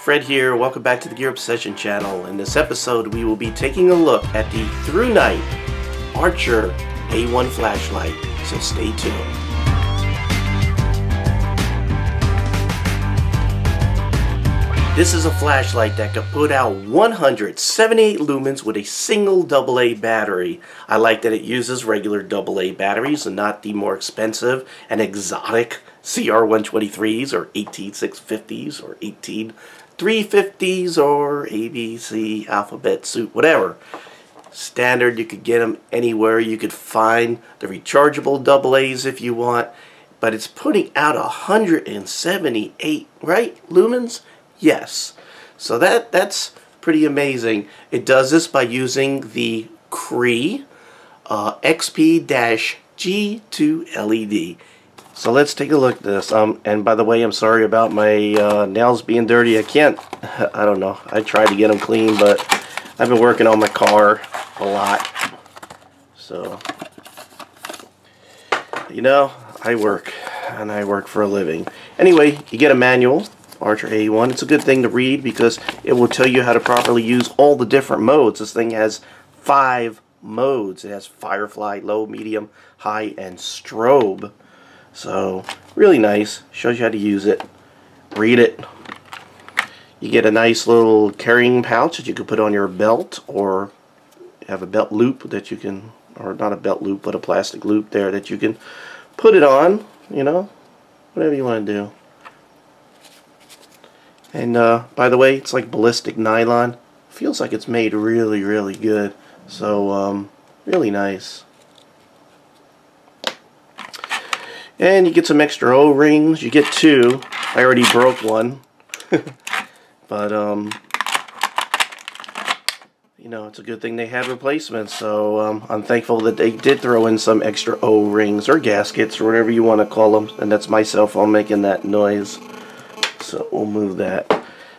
Fred here, welcome back to the Gear Obsession channel. In this episode we will be taking a look at the ThruNite Archer A1 flashlight, so stay tuned. This is a flashlight that can put out 178 lumens with a single AA battery. I like that it uses regular AA batteries and not the more expensive and exotic CR123s or 18650s or 18350s or ABC alphabet soup, whatever. Standard, you could get them anywhere. You could find the rechargeable AA's if you want, but it's putting out 178, right, lumens? Yes. So that's pretty amazing. It does this by using the Cree XP-G2 LED. So let's take a look at this. And by the way, I'm sorry about my nails being dirty. I don't know. I tried to get them clean, but I've been working on my car a lot. So, you know, I work, and I work for a living. Anyway, you get a manual, Archer A1. It's a good thing to read because it will tell you how to properly use all the different modes. This thing has 5 modes. It has Firefly, Low, Medium, High, and Strobe. So, really nice. Shows you how to use it. Read it. You get a nice little carrying pouch that you can put on your belt, or have a belt loop that you can, or not a belt loop, but a plastic loop there that you can put it on, you know, whatever you want to do. And by the way, it's like ballistic nylon. Feels like it's made really, really good. So, really nice. And you get some extra O-rings. You get 2. I already broke one. But, you know, it's a good thing they had replacements. So, I'm thankful that they did throw in some extra O-rings or gaskets or whatever you want to call them. And that's my cell phone making that noise. So, we'll move that.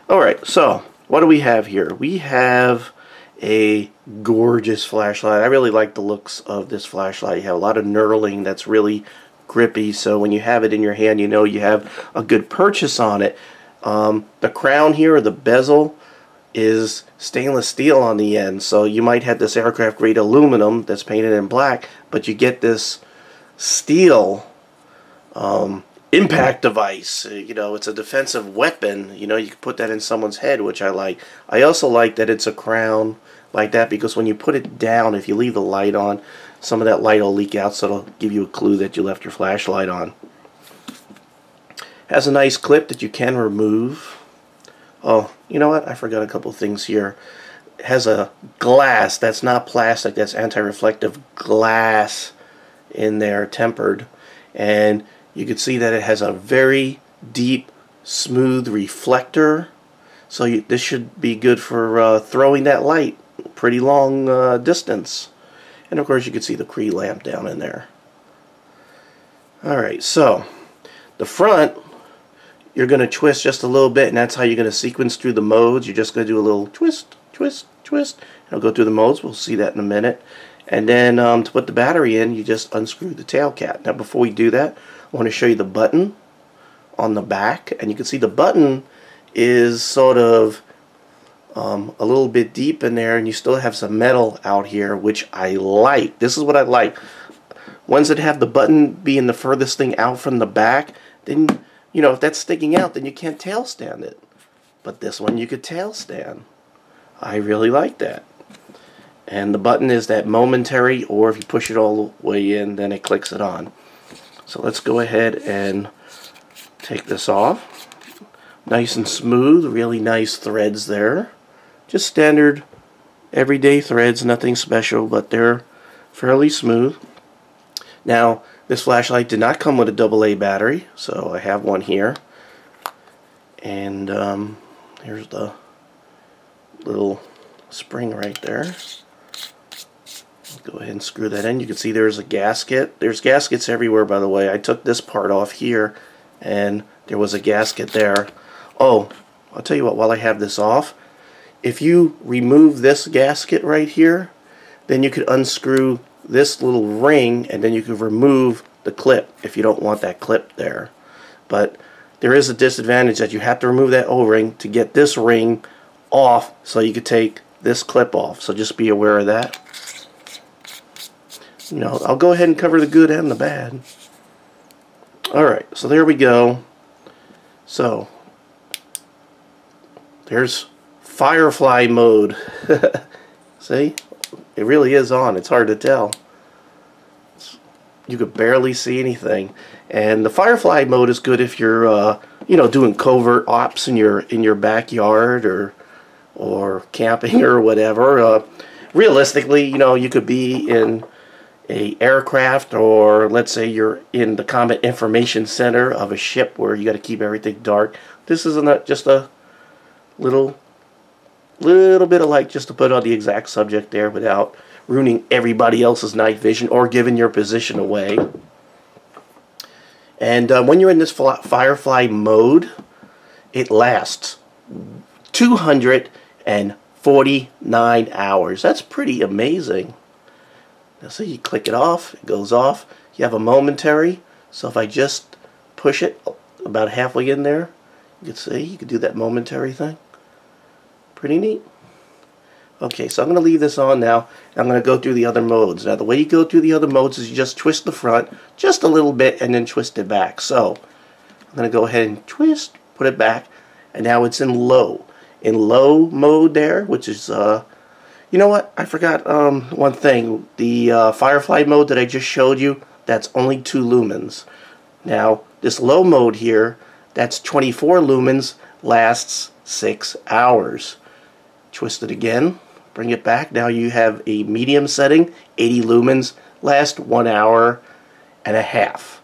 Alright, so, what do we have here? We have a gorgeous flashlight. I really like the looks of this flashlight. You have a lot of knurling that's really grippy, so when you have it in your hand, you know you have a good purchase on it. The crown here, or the bezel, is stainless steel on the end, so you might have this aircraft grade aluminum that's painted in black, but you get this steel impact device. You know, it's a defensive weapon. You know, you can put that in someone's head, which I like. I also like that it's a crown like that, because when you put it down, if you leave the light on, some of that light will leak out, so it'll give you a clue that you left your flashlight on. Has a nice clip that you can remove. Oh, you know what? I forgot a couple things here. It has a glass that's not plastic, that's anti-reflective glass in there, tempered. And you can see that it has a very deep, smooth reflector. So this should be good for throwing that light pretty long distance. And of course you can see the Cree lamp down in there. Alright, so the front, you're going to twist just a little bit, and that's how you're going to sequence through the modes. You're just going to do a little twist, twist, twist. It'll go through the modes. We'll see that in a minute. And then to put the battery in, you just unscrew the tail cap. Now before we do that, I want to show you the button on the back. And you can see the button is sort of a little bit deep in there, and you still have some metal out here, which I like. This is what I like. Ones that have the button being the furthest thing out from the back, then, you know, if that's sticking out, then you can't tail stand it. But this one you could tail stand. I really like that. And the button is that momentary, or if you push it all the way in, then it clicks it on. So let's go ahead and take this off. Nice and smooth, really nice threads there. Just standard everyday threads, nothing special, but they're fairly smooth. Now, this flashlight did not come with a AA battery, so I have one here. And here's the little spring right there. Go ahead and screw that in. You can see there's a gasket. There's gaskets everywhere, by the way. I took this part off here, and there was a gasket there. Oh, I'll tell you what, while I have this off, if you remove this gasket right here, then you could unscrew this little ring, and then you could remove the clip if you don't want that clip there. But there is a disadvantage that you have to remove that O-ring to get this ring off so you could take this clip off. So just be aware of that. You know, I'll go ahead and cover the good and the bad. Alright, so there we go. So, there's Firefly mode. See? It really is on. It's hard to tell. You could barely see anything. And the Firefly mode is good if you're, you know, doing covert ops in your backyard or camping or whatever. Realistically, you know, you could be in a aircraft, or let's say you're in the combat information center of a ship where you got to keep everything dark. This is just a little bit of light just to put on the exact subject there without ruining everybody else's night vision or giving your position away. And when you're in this Firefly mode, it lasts 249 hours. That's pretty amazing. Now see, you click it off, it goes off. You have a momentary, so if I just push it about halfway in there, you can see, you can do that momentary thing. Pretty neat. Okay, so I'm going to leave this on now. I'm going to go through the other modes. Now the way you go through the other modes is you just twist the front just a little bit and then twist it back. So I'm going to go ahead and twist, put it back, and now it's in low. In low mode there, which is you know what? I forgot one thing. The Firefly mode that I just showed you, that's only 2 lumens. Now, this low mode here, that's 24 lumens, lasts 6 hours. Twist it again, bring it back. Now you have a medium setting, 80 lumens, lasts 1 hour and a half,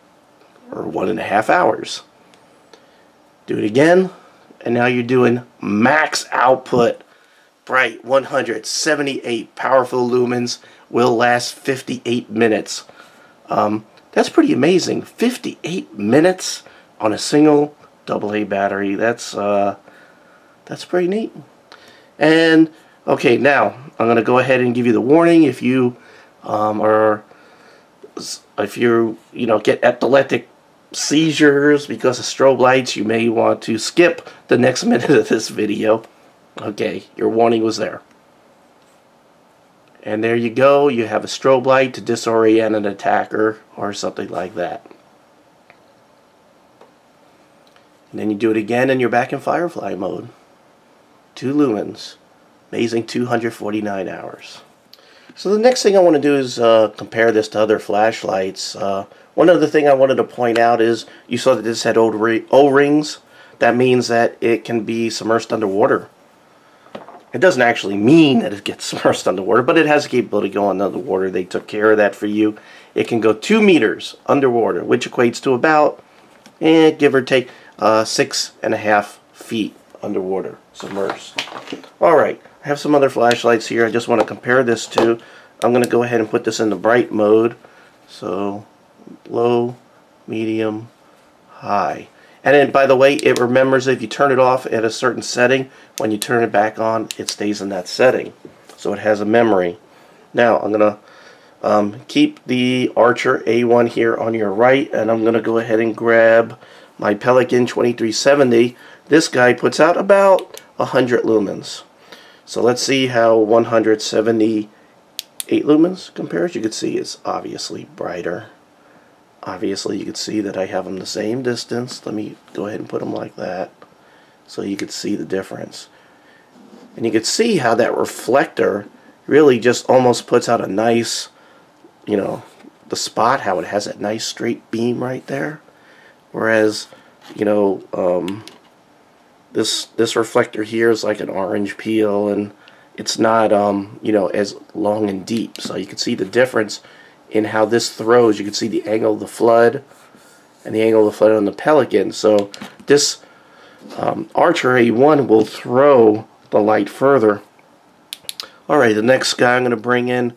or 1.5 hours. Do it again, and now you're doing max output. Bright 178 powerful lumens, will last 58 minutes. That's pretty amazing. 58 minutes on a single AA battery. That's pretty neat. And okay, now I'm going to go ahead and give you the warning. If you get epileptic seizures because of strobe lights, you may want to skip the next minute of this video. Okay, your warning was there. And there you go, you have a strobe light to disorient an attacker or something like that. And then you do it again and you're back in Firefly mode. 2 lumens. Amazing 249 hours. So the next thing I want to do is compare this to other flashlights. One other thing I wanted to point out is you saw that this had O-rings. That means that it can be submerged underwater. It doesn't actually mean that it gets submerged underwater, but it has the capability to go underwater. They took care of that for you. It can go 2 meters underwater, which equates to about, give or take, 6.5 feet underwater, submerged. Alright, I have some other flashlights here I just want to compare this to. I'm going to go ahead and put this in the bright mode. So, low, medium, high. And then, by the way, it remembers if you turn it off at a certain setting, when you turn it back on, it stays in that setting. So it has a memory. Now, I'm going to keep the Archer A1 here on your right, and I'm going to go ahead and grab my Pelican 2370. This guy puts out about 100 lumens. So let's see how 178 lumens compares. You can see it's obviously brighter. Obviously, you can see that I have them the same distance. Let me go ahead and put them like that so you can see the difference. And you can see how that reflector really just almost puts out a nice, you know, the spot, how it has that nice straight beam right there. Whereas, you know, this reflector here is like an orange peel, and it's not, you know, as long and deep. So you can see the difference in how this throws. You can see the angle of the flood and the angle of the flood on the Pelican. So this Archer A1 will throw the light further. Alright, the next guy I'm going to bring in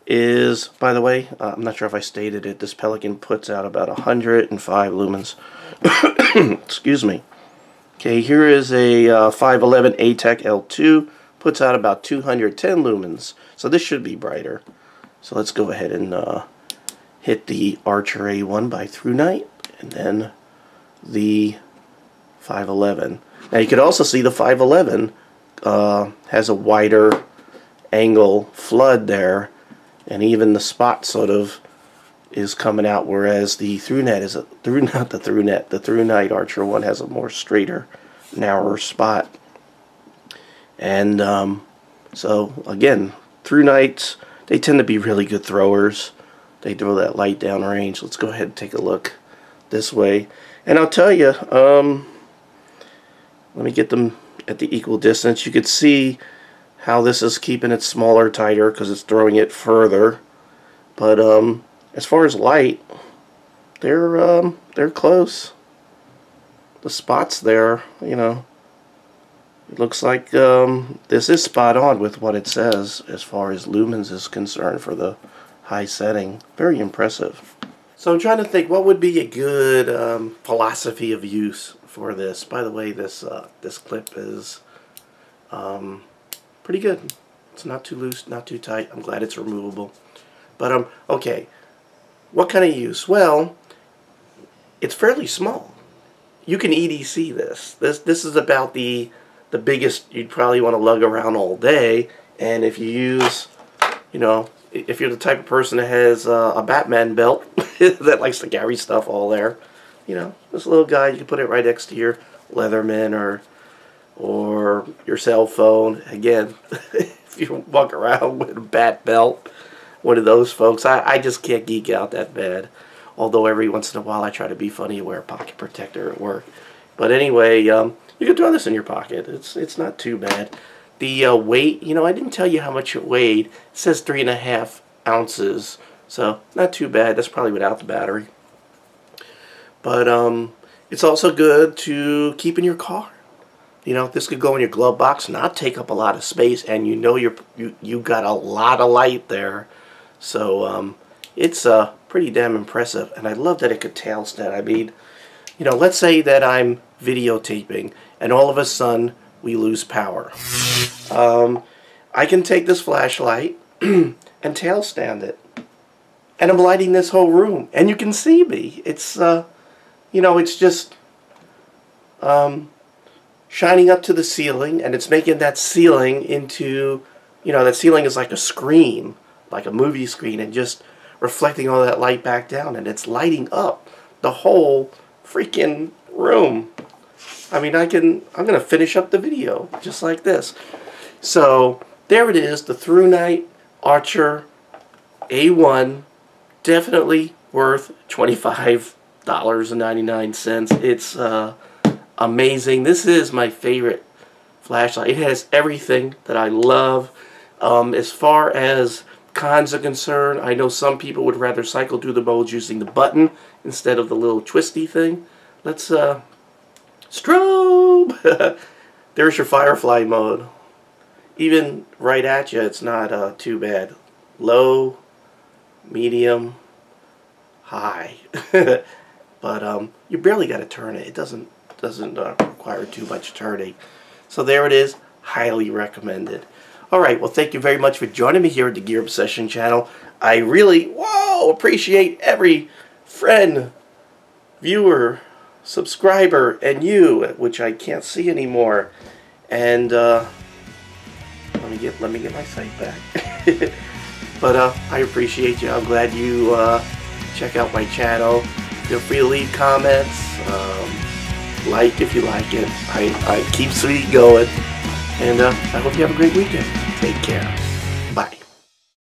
is, by the way, I'm not sure if I stated it, this Pelican puts out about 105 lumens. Excuse me. Okay, here is a 511 ATEC L2, puts out about 210 lumens. So this should be brighter. So let's go ahead and hit the Archer A1 by ThruNite, and then the 511. Now you could also see the 511 has a wider angle flood there, and even the spot sort of is coming out, whereas the ThruNite is the ThruNite Archer one has a more straighter, narrower spot. And so again, ThruNites, they tend to be really good throwers. They throw that light down range. Let's go ahead and take a look this way, and I'll tell you, let me get them at the equal distance. You could see how this is keeping it smaller, tighter, because it's throwing it further. But as far as light, they're close. The spots there, you know, it looks like this is spot on with what it says as far as lumens is concerned for the high setting. Very impressive. So I'm trying to think what would be a good philosophy of use for this. By the way, this clip is pretty good. It's not too loose, not too tight. I'm glad it's removable. But okay, what kind of use? Well, it's fairly small. You can EDC this. This is about the biggest you'd probably want to lug around all day. And if you use, you know, if you're the type of person that has a Batman belt that likes to carry stuff all there, you know, this little guy, you can put it right next to your Leatherman or your cell phone. Again, if you walk around with a bat belt, one of those folks, I just can't geek out that bad. Although every once in a while I try to be funny and wear a pocket protector at work. But anyway, you can throw this in your pocket. It's not too bad. The weight, you know, I didn't tell you how much it weighed. It says 3.5 ounces, so not too bad. That's probably without the battery. But it's also good to keep in your car. You know, this could go in your glove box, not take up a lot of space, and you know you got a lot of light there. So it's pretty damn impressive, and I love that it could tail stand. I mean, you know, let's say that I'm videotaping, and all of a sudden we lose power. I can take this flashlight and tail stand it, and I'm lighting this whole room, and you can see me. It's you know, it's just shining up to the ceiling, and it's making that ceiling into, you know, that ceiling is like a screen, like a movie screen, and just reflecting all that light back down, and it's lighting up the whole freaking room. I mean, I'm gonna finish up the video just like this. So there it is, the ThruNite Archer A1, definitely worth $25.99. It's amazing. This is my favorite flashlight. It has everything that I love. As far as cons are concerned, I know some people would rather cycle through the modes using the button instead of the little twisty thing. Let's strobe. There's your firefly mode. Even right at you, it's not too bad. Low, medium, high. But you barely got to turn it. It doesn't require too much turning. So there it is. Highly recommended. Alright, well, thank you very much for joining me here at the Gear Obsession channel. I really, appreciate every friend, viewer, subscriber, and you, which I can't see anymore. And let me get my sight back. But I appreciate you. I'm glad you check out my channel. Feel free to leave comments. Like if you like it. I keep Sweet going. And I hope you have a great weekend. Take care.